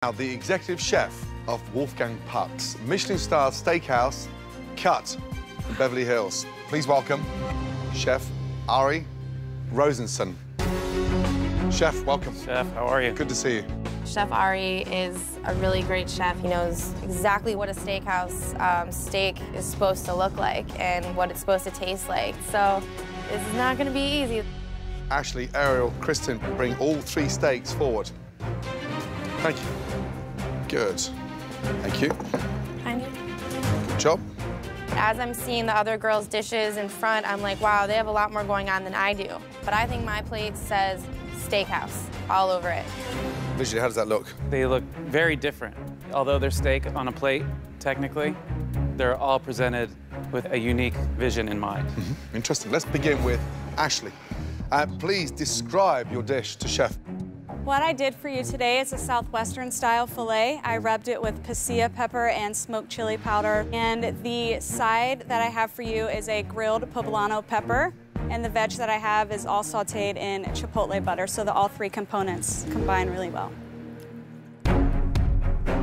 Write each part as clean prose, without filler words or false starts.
Now, the executive chef of Wolfgang Puck's Michelin-star steakhouse, Cut in Beverly Hills. Please welcome Chef Ari Rosenson. Chef, welcome. Chef, how are you? Good to see you. Chef Ari is a really great chef. He knows exactly what a steakhouse steak is supposed to look like and what it's supposed to taste like. So this is not going to be easy. Ashley, Ariel, Kristen, bring all 3 steaks forward. Thank you. Good. Thank you. Good job. As I'm seeing the other girls' dishes in front, I'm like, wow, they have a lot more going on than I do. But I think my plate says steakhouse all over it. Visually, how does that look? They look very different. Although they're steak on a plate, technically, they're all presented with a unique vision in mind. Interesting. Let's begin with Ashley. Please describe your dish to Chef. What I did for you today is a Southwestern style filet. I rubbed it with pasilla pepper and smoked chili powder. And the side that I have for you is a grilled poblano pepper. And the veg that I have is all sauteed in chipotle butter, so that all 3 components combine really well.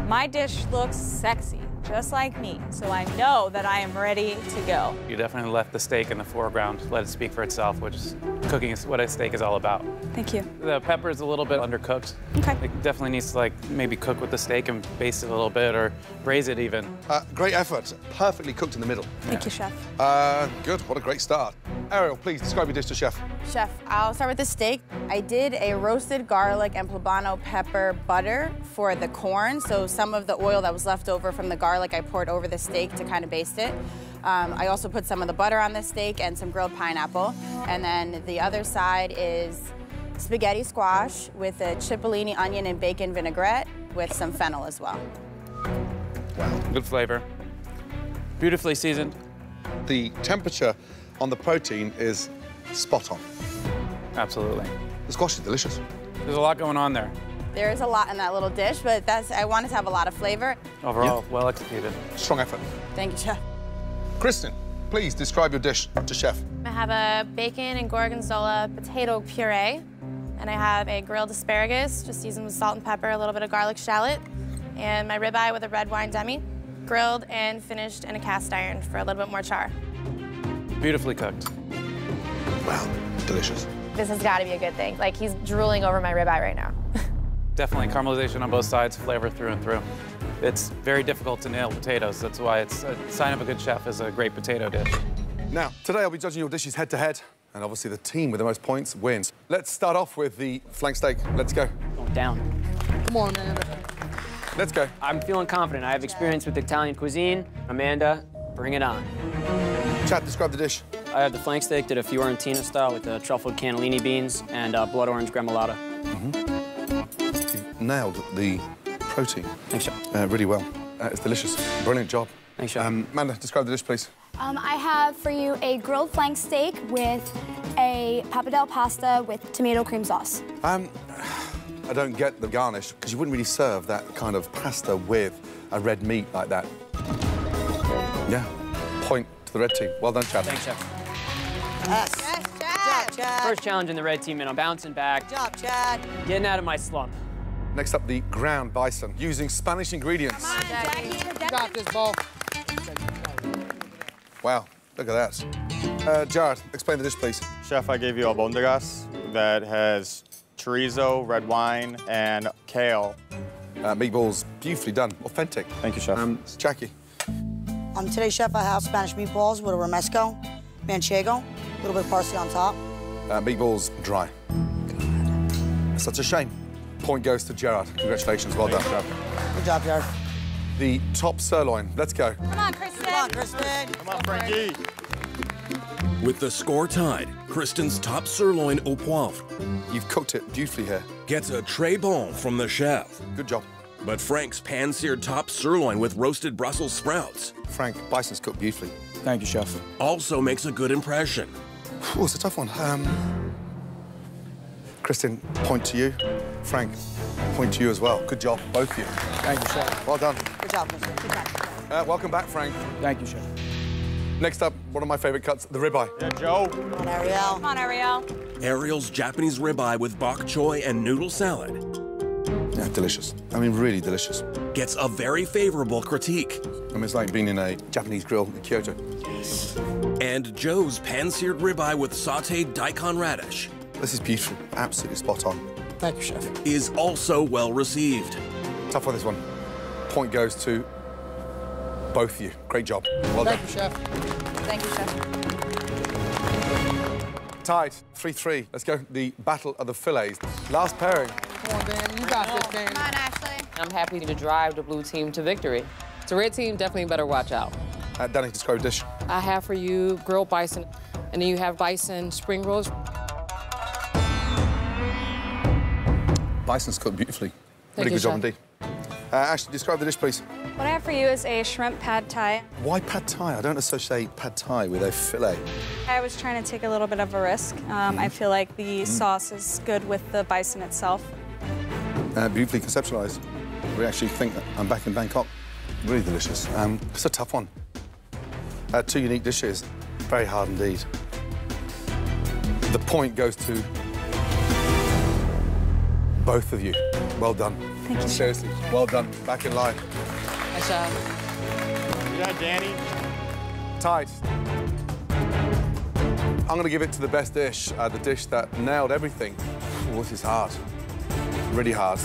My dish looks sexy, just like me, so I know that I am ready to go. You definitely left the steak in the foreground, let it speak for itself, which is cooking is what a steak is all about. Thank you. The pepper is a little bit undercooked. Okay. It definitely needs to maybe cook with the steak and baste it a little bit or braise it even. Great effort. Perfectly cooked in the middle. Thank you, Chef. Good. What a great start. Ariel, please describe your dish to Chef. Chef, I'll start with the steak. I did a roasted garlic and poblano pepper butter for the corn, so some of the oil that was left over from the garlic I poured over the steak to kind of baste it. I also put some of the butter on the steak and some grilled pineapple. And then the other side is spaghetti squash with a cipollini, onion, and bacon vinaigrette with some fennel as well. Wow. Good flavor. Beautifully seasoned. The temperature on the protein is spot on. Absolutely. The squash is delicious. There's a lot going on there. There is a lot in that little dish, but I wanted to have a lot of flavor. Overall, well executed. Strong effort. Thank you, Chef. Kristen, please describe your dish to Chef. I have a bacon and gorgonzola potato puree, and I have a grilled asparagus, just seasoned with salt and pepper, a little bit of garlic shallot, and my ribeye with a red wine demi, grilled and finished in a cast iron for a little bit more char. Beautifully cooked. Wow, delicious. This has got to be a good thing. Like, he's drooling over my ribeye right now. Definitely caramelization on both sides, flavor through and through. It's very difficult to nail potatoes. That's why it's a sign of a good chef is a great potato dish. Now, today I'll be judging your dishes head to head, and obviously the team with the most points wins. Let's start off with the flank steak. Let's go. Going down. Come on, man. Let's go. I'm feeling confident. I have experience with Italian cuisine. Amanda, bring it on. Chad, describe the dish. I have the flank steak, did a Fiorentina style with the truffled cannellini beans and blood orange gremolata. You nailed the protein. Thanks, Chef. Really well. It's delicious. Brilliant job. Thanks, Chef. Amanda, describe the dish, please. I have for you a grilled flank steak with a pappardelle pasta with tomato cream sauce. I don't get the garnish, because you wouldn't really serve that kind of pasta with a red meat like that. Yeah. Point to the red team. Well done, Chad. Thanks, Chef. Yes. Yes, Good job, Chad. First challenge in the red team, and I'm bouncing back. Good job, Chad. Getting out of my slump. Next up, the ground bison, using Spanish ingredients. Come on, Jackie. You got this, ball. Wow, look at that. Jared, explain the dish, please. Chef, I gave you albondigas that has chorizo, red wine, and kale. Meatballs, beautifully done, authentic. Thank you, Chef. Jackie. Today, Chef, I have Spanish meatballs with a romesco, manchego, a little bit of parsley on top. Meatballs, dry. Such a shame. Point goes to Gerard. Congratulations, well done. Good job, Jared. The top sirloin, let's go. Come on, Kristen. Come on, Kristen. Come on, Frankie. With the score tied, Kristen's top sirloin au poivre You've cooked it beautifully here. gets a très bon from the chef. Good job. But Frank's pan-seared top sirloin with roasted Brussels sprouts Frank, bison's cooked beautifully. Thank you, Chef. also makes a good impression. Oh, it's a tough one. Kristen, point to you. Frank, point to you as well. Good job, both of you. Thank you, Chef. Well done. Good job, Kristen. Good job. Welcome back, Frank. Thank you, Chef. Next up, one of my favorite cuts, the ribeye. Yeah, Joe. Come on, Ariel. Come on, Ariel. Ariel's Japanese ribeye with bok choy and noodle salad. Yeah, Delicious. I mean, really delicious. Gets a very favorable critique. I mean, it's like being in a Japanese grill in Kyoto. And Joe's pan-seared ribeye with sautéed daikon radish. This is beautiful. Absolutely spot on. Thank you, Chef. Is also well received. Tough on this one. Point goes to both of you. Great job. Well done. Thank you, Chef. Thank you, Chef. Tied, 3-3. Let's go. The battle of the fillets. Last pairing. Come on, Dan. You got this, Dan. Come on, Ashley. I'm happy to drive the blue team to victory. The red team definitely better watch out. Danny, describe a dish. I have for you grilled bison, and then you have bison spring rolls. Bison's cooked beautifully. Thank Really you, good job Chef. indeed. Ashley, describe the dish, please. What I have for you is a shrimp pad thai. Why pad thai? I don't associate pad thai with a fillet. I was trying to take a little bit of a risk. I feel like the sauce is good with the bison itself. Beautifully conceptualized. We actually think that I'm back in Bangkok. Really delicious. It's a tough one. Two unique dishes. Very hard indeed. The point goes to both of you. Well done. Thank you. Seriously, well done. Back in line. Nice job. Yeah, Danny. Tied. I'm going to give it to the best dish, the dish that nailed everything. Oh, this is hard. Really hard.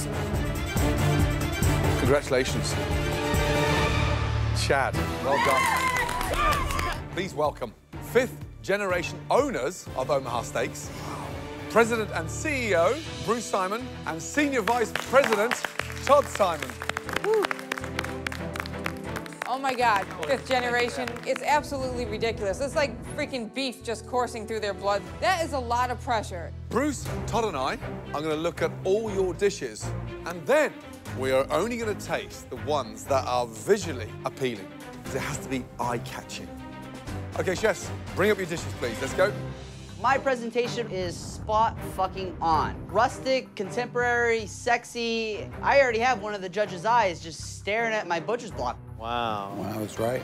Congratulations. Chad, well done. Please welcome 5th-generation owners of Omaha Steaks, President and CEO Bruce Simon, and Senior Vice President Todd Simon. Woo. Oh my God, 5th generation. It's absolutely ridiculous. It's like freaking beef just coursing through their blood. That is a lot of pressure. Bruce, Todd and I are going to look at all your dishes, and then we are only going to taste the ones that are visually appealing, because it has to be eye-catching. Okay, chefs, bring up your dishes, please. Let's go. My presentation is spot fucking on. Rustic, contemporary, sexy. I already have one of the judge's eyes just staring at my butcher's block. Wow. Wow, that's right.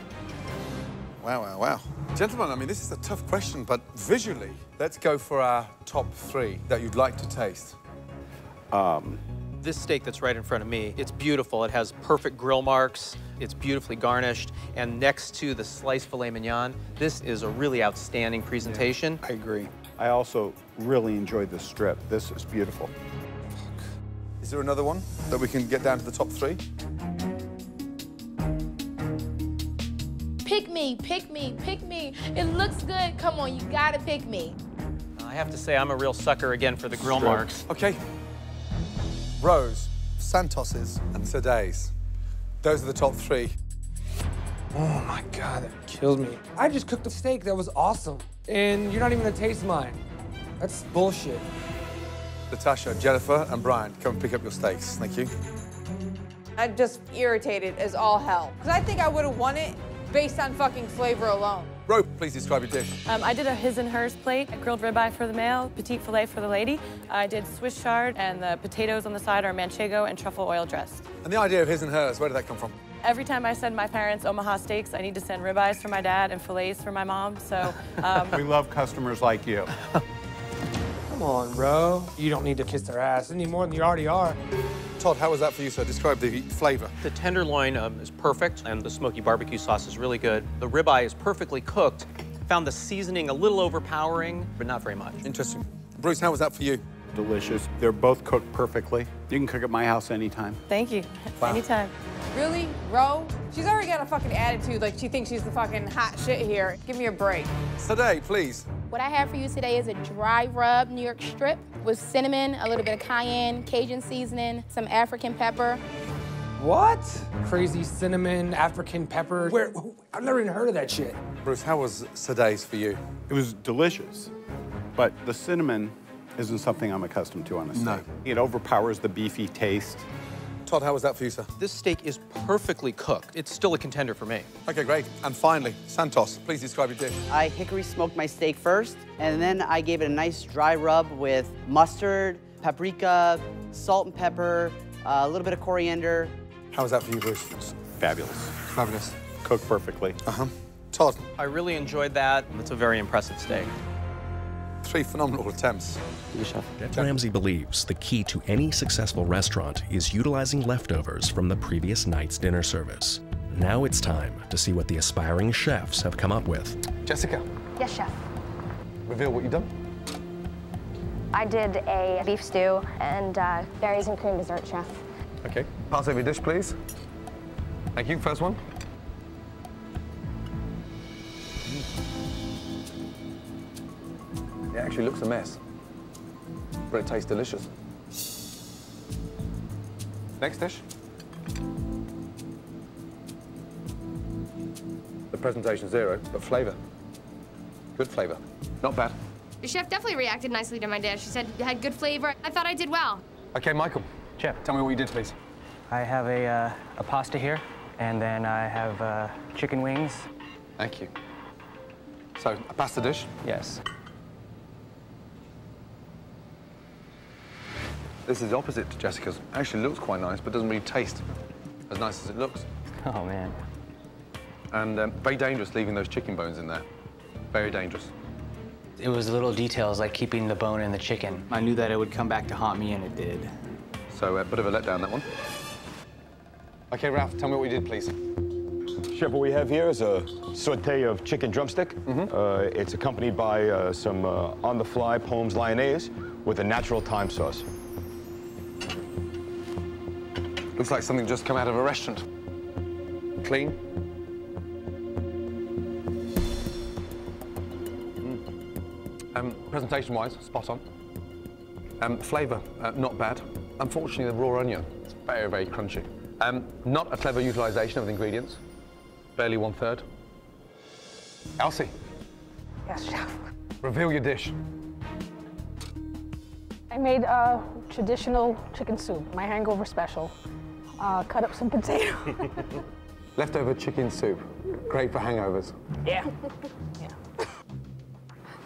Wow, wow, wow. Gentlemen, I mean, this is a tough question, but visually, let's go for our top 3 that you'd like to taste. This steak that's right in front of me, it's beautiful. It has perfect grill marks. It's beautifully garnished. And next to the sliced filet mignon, this is a really outstanding presentation. I agree. I also really enjoyed the strip. This is beautiful. Is there another one that we can get down to the top 3? Pick me, pick me, pick me. It looks good. Come on, you gotta pick me. I have to say, I'm a real sucker again for the grill marks. Okay. Rose, Santos's, and Seday's. Those are the top 3. Oh my God, that kills me. I just cooked a steak that was awesome, and you're not even gonna taste mine. That's bullshit. Natasha, Jennifer, and Brian, come and pick up your steaks. Thank you. I'm just irritated as all hell. Because I think I would have won it based on fucking flavor alone. Ro, please describe your dish. I did a his and hers plate, a grilled ribeye for the male, petite filet for the lady. I did Swiss chard, and the potatoes on the side are manchego and truffle oil dressed. And the idea of his and hers, where did that come from? Every time I send my parents Omaha steaks, I need to send ribeyes for my dad and fillets for my mom, so... We love customers like you. Come on, bro. You don't need to kiss their ass any more than you already are. Todd, how was that for you, sir? Describe the flavor. The tenderloin is perfect, and the smoky barbecue sauce is really good. The ribeye is perfectly cooked. Found the seasoning a little overpowering, but not very much. Interesting. Bruce, how was that for you? Delicious. They're both cooked perfectly. You can cook at my house anytime. Thank you. Wow. Anytime. Really? Ro? She's already got a fucking attitude like she thinks she's the fucking hot shit here. Give me a break. Today, please. What I have for you today is a dry rub New York strip with cinnamon, a little bit of cayenne, Cajun seasoning, some African pepper. What? Crazy cinnamon, African pepper. Where? I've never even heard of that shit. Bruce, how was today's for you? It was delicious, but the cinnamon isn't something I'm accustomed to on a steak. No. It overpowers the beefy taste. Todd, how was that for you, sir? This steak is perfectly cooked. It's still a contender for me. Okay, great. And finally, Santos, please describe your dish. I hickory smoked my steak first, and then I gave it a nice dry rub with mustard, paprika, salt and pepper, a little bit of coriander. How was that for you, Bruce? Fabulous. Fabulous. Cooked perfectly. Uh-huh. Todd? I really enjoyed that. It's a very impressive steak. 3 phenomenal attempts. Chef. Ramsay believes the key to any successful restaurant is utilizing leftovers from the previous night's dinner service. Now it's time to see what the aspiring chefs have come up with. Jessica. Yes, chef. Reveal what you've done. I did a beef stew and berries and cream dessert, chef. Okay. Pass over your dish, please. Thank you. First one. It actually looks a mess, but it tastes delicious. Next dish. The presentation 0, but flavor. Good flavor. Not bad. The chef definitely reacted nicely to my dish. She said it had good flavor. I thought I did well. Okay, Michael. Chef. Tell me what you did, please. I have a pasta here, and then I have chicken wings. Thank you. So, a pasta dish? Yes. This is the opposite to Jessica's. Actually looks quite nice, but doesn't really taste as nice as it looks. Oh, man. And very dangerous leaving those chicken bones in there. Very dangerous. It was little details like keeping the bone in the chicken. I knew that it would come back to haunt me, and it did. So a bit of a letdown, that one. Okay, Ralph, tell me what you did, please. Chef, what we have here is a sauté of chicken drumstick. It's accompanied by some on-the-fly Pome's Lyonnaise with a natural thyme sauce. Looks like something just come out of a restaurant. Clean. Presentation-wise, spot on. Flavour, not bad. Unfortunately, the raw onion is very, very crunchy. Not a clever utilisation of the ingredients. Barely 1/3. Elsie. Yes, chef. Reveal your dish. I made a traditional chicken soup, my hangover special. Cut up some potato. Leftover chicken soup. Great for hangovers. Yeah. Yeah.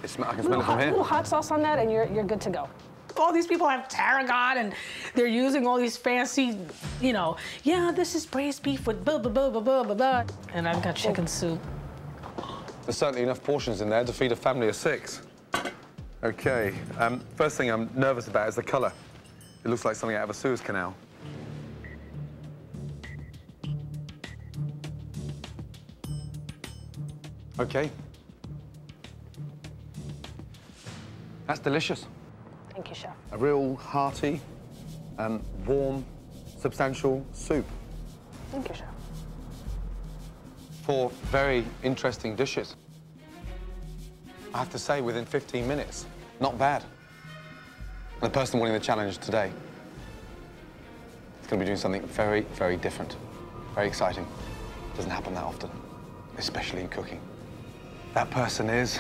I can smell it from here. A little hot sauce on that, and you're good to go. All these people have tarragon, and they're using all these fancy, yeah, this is braised beef with blah, blah, blah, blah, blah, blah, blah. And I've got chicken soup. There's certainly enough portions in there to feed a family of 6. Okay, first thing I'm nervous about is the colour. It looks like something out of a Suez Canal. Okay. That's delicious. Thank you, chef. A real hearty and warm, substantial soup. Thank you, chef. 4 very interesting dishes. I have to say, within 15 minutes, not bad. And the person winning the challenge today is going to be doing something very, very different. Very exciting. Doesn't happen that often, especially in cooking. That person is...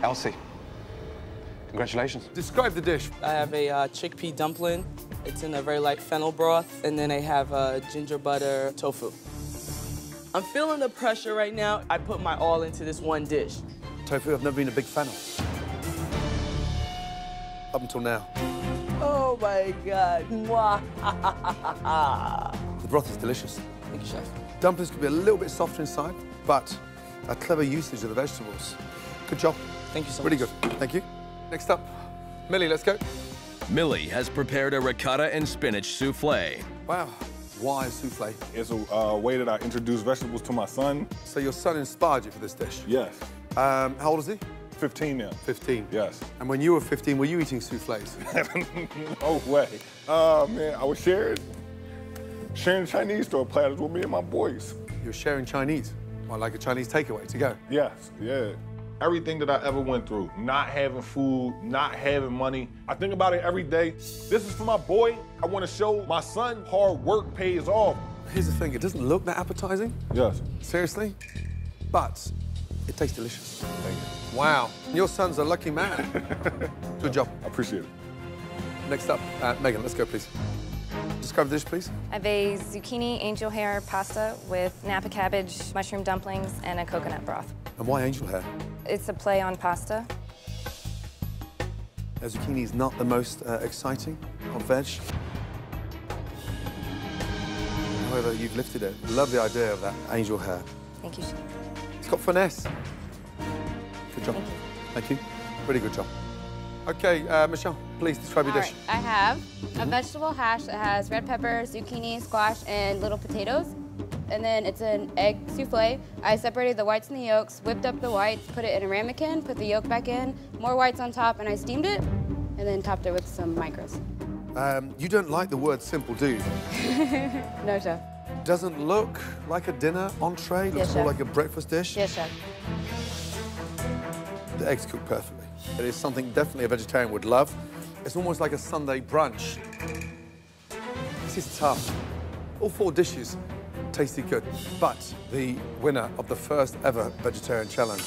Elsie. Congratulations. Describe the dish. I have a chickpea dumpling. It's in a very light fennel broth. And then I have ginger butter tofu. I'm feeling the pressure right now. I put my all into this one dish. Tofu, I've never been a big fan of. Up until now. Oh my God. The broth is delicious. Thank you, chef. Dumplings could be a little bit softer inside, but a clever usage of the vegetables. Good job. Thank you so much. Really good. Thank you. Next up, Millie, let's go. Millie has prepared a ricotta and spinach souffle. Wow. Why souffle? It's a way that I introduce vegetables to my son. So your son inspired you for this dish? Yes. How old is he? 15 now. 15? Yes. And when you were 15, were you eating souffles? No way. Man, I was sharing Chinese store platters with me and my boys. You're sharing Chinese? Well, like a Chinese takeaway to go? Yes, yeah. Everything that I ever went through, not having food, not having money. I think about it every day. This is for my boy. I want to show my son hard work pays off. Here's the thing, it doesn't look that appetizing. Yes. Seriously? But it tastes delicious. Thank you. Wow, your son's a lucky man. Good job. I appreciate it. Next up, Megan, let's go, please. Describe the dish, please. I have a zucchini angel hair pasta with Napa cabbage, mushroom dumplings, and a coconut broth. And why angel hair? It's a play on pasta. Zucchini is not the most exciting of veg. However, you've lifted it. Love the idea of that angel hair. Thank you, Chef. It's got finesse. Good job. Thank you. Really good job. Okay, Michelle, please describe your dish. I have a vegetable hash that has red pepper, zucchini, squash, and little potatoes. And then it's an egg souffle. I separated the whites and the yolks, whipped up the whites, put it in a ramekin, put the yolk back in, more whites on top, and I steamed it, and then topped it with some micros. You don't like the word simple, do you? No, Chef. Doesn't look like a dinner entree, looks more like a breakfast dish. Yes, Chef. The eggs cook perfectly. It is something definitely a vegetarian would love. It's almost like a Sunday brunch. This is tough. All 4 dishes tasted good, but the winner of the first ever vegetarian challenge.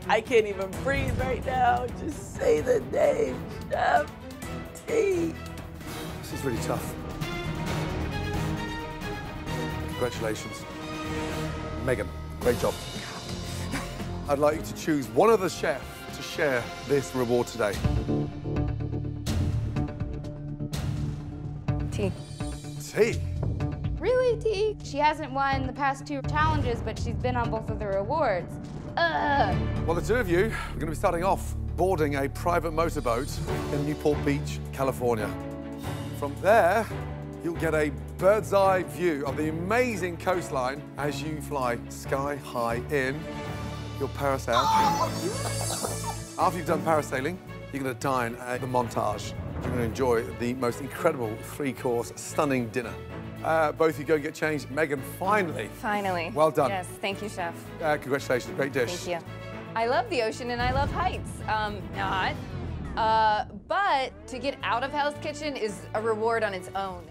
I can't even breathe right now. Just say the name, Chef T. This is really tough. Congratulations. Megan, great job. I'd like you to choose one other chef to share this reward today. T. T? Really, T? She hasn't won the past 2 challenges, but she's been on both of the rewards. Well, the 2 of you are going to be starting off boarding a private motorboat in Newport Beach, California. From there, you'll get a bird's eye view of the amazing coastline as you fly sky high in. You'll parasail. After you've done parasailing, you're going to dine at the Montage. You're going to enjoy the most incredible 3-course, stunning dinner. Both of you go and get changed. Megan, finally. Finally. Well done. Yes, thank you, Chef. Congratulations, great dish. Thank you. I love the ocean and I love heights. Not. But to get out of Hell's Kitchen is a reward on its own.